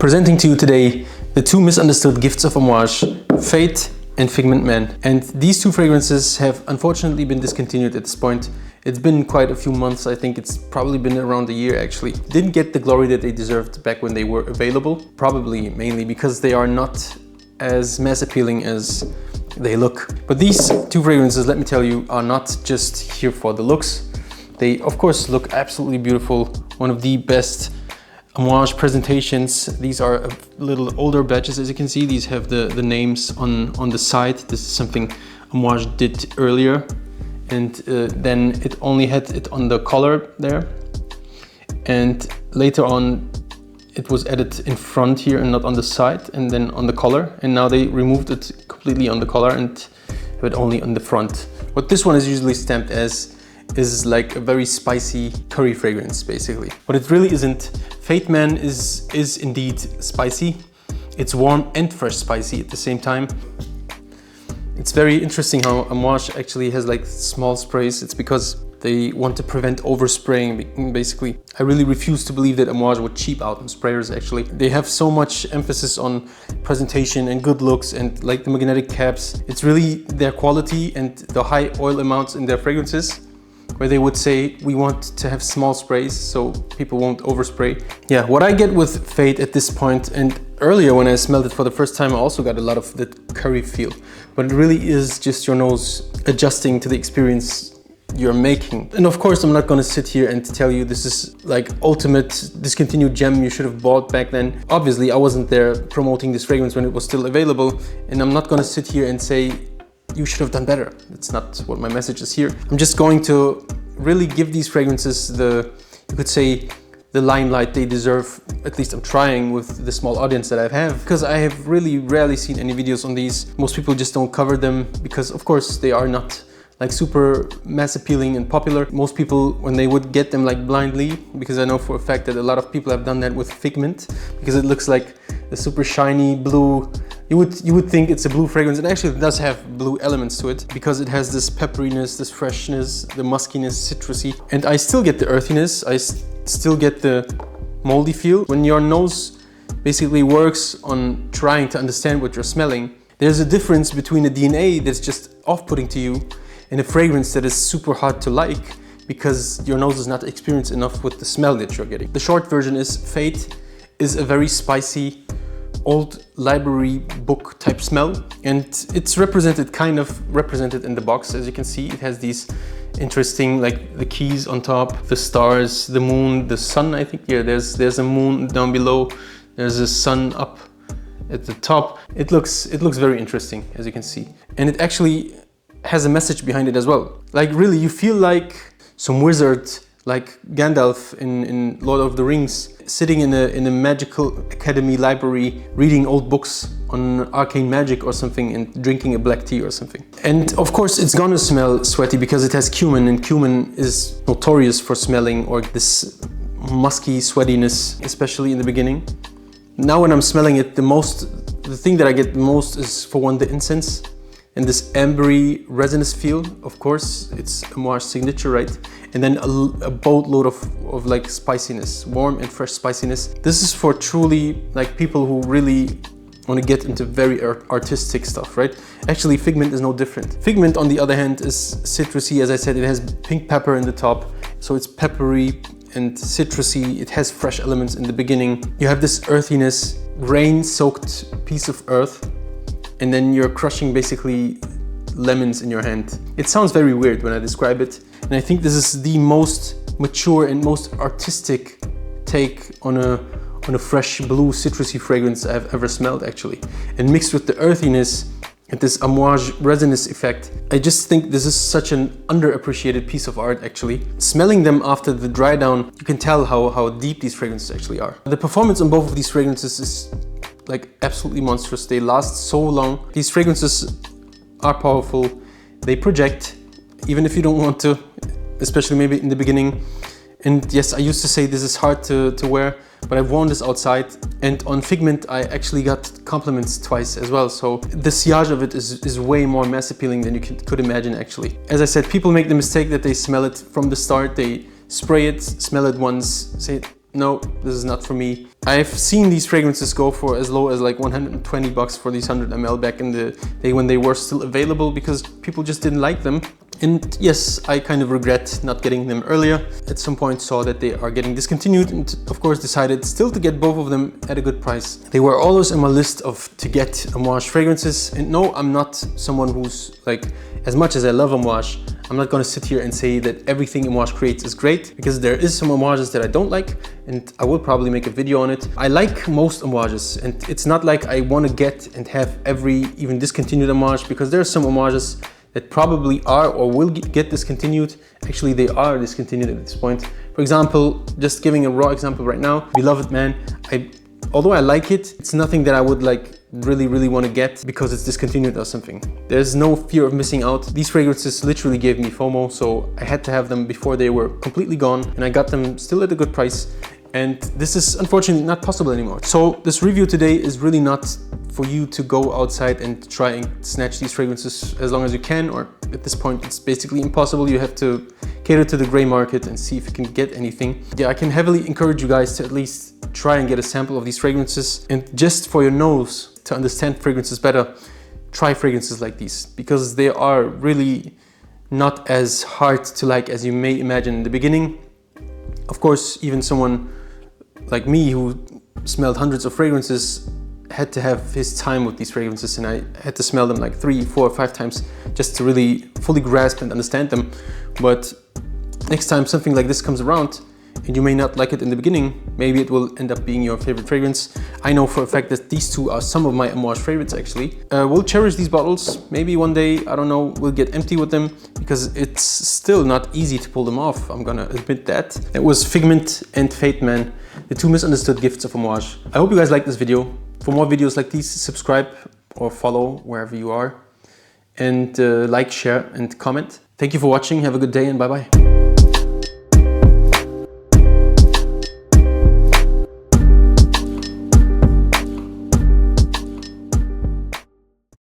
Presenting to you today the two misunderstood gifts of Amouage, Fate and Figment Man. And these two fragrances have unfortunately been discontinued at this point. It's been quite a few months. I think it's probably been around a year actually. Didn't get the glory that they deserved back when they were available. Probably mainly because they are not as mass appealing as they look. But these two fragrances, let me tell you, are not just here for the looks. They of course look absolutely beautiful. One of the best Amouage presentations. These are a little older batches, as you can see. These have the names on the side. This is something Amouage did earlier. And then it only had it on the collar there. And later on, it was added in front here and not on the side, and then on the collar. And now they removed it completely on the collar and have it only on the front. What this one is usually stamped as is like a very spicy curry fragrance, basically. But it really isn't. Fate Man is indeed spicy. It's warm and fresh spicy at the same time. It's very interesting how Amouage actually has like small sprays. It's because they want to prevent overspraying, basically. I really refuse to believe that Amouage would cheap out on sprayers, actually. They have so much emphasis on presentation and good looks and like the magnetic caps. It's really their quality and the high oil amounts in their fragrances, where they would say, we want to have small sprays so people won't overspray. Yeah, what I get with Fate at this point, and earlier when I smelled it for the first time, I also got a lot of the curry feel. But it really is just your nose adjusting to the experience you're making. And of course, I'm not gonna sit here and tell you this is like ultimate discontinued gem you should have bought back then. Obviously, I wasn't there promoting this fragrance when it was still available. And I'm not gonna sit here and say, you should have done better. That's not what my message is here. I'm just going to really give these fragrances you could say, the limelight they deserve. At least I'm trying with the small audience that I have, because I have really rarely seen any videos on these. Most people just don't cover them because of course they are not like super mass appealing and popular. Most people, when they would get them like blindly, because I know for a fact that a lot of people have done that with Figment, because it looks like a super shiny blue. You would think it's a blue fragrance. It actually does have blue elements to it because it has this pepperiness, this freshness, the muskiness, citrusy. And I still get the earthiness. I still get the moldy feel. When your nose basically works on trying to understand what you're smelling, there's a difference between a DNA that's just off-putting to you and a fragrance that is super hard to like because your nose is not experienced enough with the smell that you're getting. The short version is Fate is a very spicy, old library book type smell, and it's kind of represented in the box. As you can see, it has these interesting, like the keys on top, the stars, the moon, the sun. I think, yeah, there's a moon down below, there's a sun up at the top. It looks very interesting, as you can see, and it actually has a message behind it as well. Like really, you feel like some wizard, like Gandalf in Lord of the Rings, sitting in a magical academy library, reading old books on arcane magic or something and drinking a black tea or something. And of course it's gonna smell sweaty because it has cumin, and cumin is notorious for smelling or this musky sweatiness, especially in the beginning. Now when I'm smelling it, the thing that I get the most is, for one, the incense and this ambery resinous feel. Of course, it's Amouage signature, right? And then a boatload of like spiciness, warm and fresh spiciness. This is for truly like people who really want to get into very artistic stuff, right? Actually, Figment is no different. Figment, on the other hand, is citrusy. As I said, it has pink pepper in the top, so it's peppery and citrusy. It has fresh elements in the beginning. You have this earthiness, rain-soaked piece of earth, and then you're crushing basically lemons in your hand. It sounds very weird when I describe it, and I think this is the most mature and most artistic take on a fresh blue citrusy fragrance I've ever smelled, actually. And mixed with the earthiness and this Amouage resinous effect, I just think this is such an underappreciated piece of art, actually. Smelling them after the dry down, you can tell how deep these fragrances actually are. The performance on both of these fragrances is like absolutely monstrous. They last so long. These fragrances are powerful. They project, even if you don't want to, especially maybe in the beginning. And yes, I used to say this is hard to wear, but I've worn this outside. And on Figment, I actually got compliments twice as well. So the sillage of it is way more mass appealing than you could imagine, actually. As I said, people make the mistake that they smell it from the start. They spray it, smell it once, say, no, this is not for me. I've seen these fragrances go for as low as like 120 bucks for these 100 ml back in the day when they were still available because people just didn't like them. And yes, I kind of regret not getting them earlier. At some point saw that they are getting discontinued and of course decided still to get both of them at a good price. They were always on my list of to get Amouage fragrances. And no, I'm not someone who's like, as much as I love Amouage, I'm not gonna sit here and say that everything Amouage creates is great, because there is some Amouages that I don't like and I will probably make a video on it. I like most Amouages and it's not like I wanna get and have every even discontinued Amouage, because there are some Amouages that probably are or will get discontinued. Actually, they are discontinued at this point. For example, just giving a raw example right now, Beloved Man. Although I like it, it's nothing that I would like really want to get because it's discontinued or something. There's no fear of missing out. These fragrances literally gave me FOMO, so I had to have them before they were completely gone, and I got them still at a good price. And this is unfortunately not possible anymore. So this review today is really not for you to go outside and try and snatch these fragrances as long as you can, or at this point it's basically impossible. You have to cater to the gray market and see if you can get anything. Yeah, I can heavily encourage you guys to at least try and get a sample of these fragrances, and just for your nose to understand fragrances better, try fragrances like these, because they are really not as hard to like as you may imagine in the beginning. Of course, even someone like me who smelled hundreds of fragrances had to have his time with these fragrances, and I had to smell them like 3, 4, 5 times just to really fully grasp and understand them. But next time something like this comes around and you may not like it in the beginning, maybe it will end up being your favorite fragrance. I know for a fact that these two are some of my Amouage favorites actually. We'll cherish these bottles. Maybe one day, I don't know, we'll get empty with them, because it's still not easy to pull them off, I'm gonna admit that. It was Figment and Figment, the two misunderstood gifts of Amouage. I hope you guys liked this video. For more videos like these, subscribe or follow wherever you are, and like, share and comment. Thank you for watching. Have a good day and bye bye.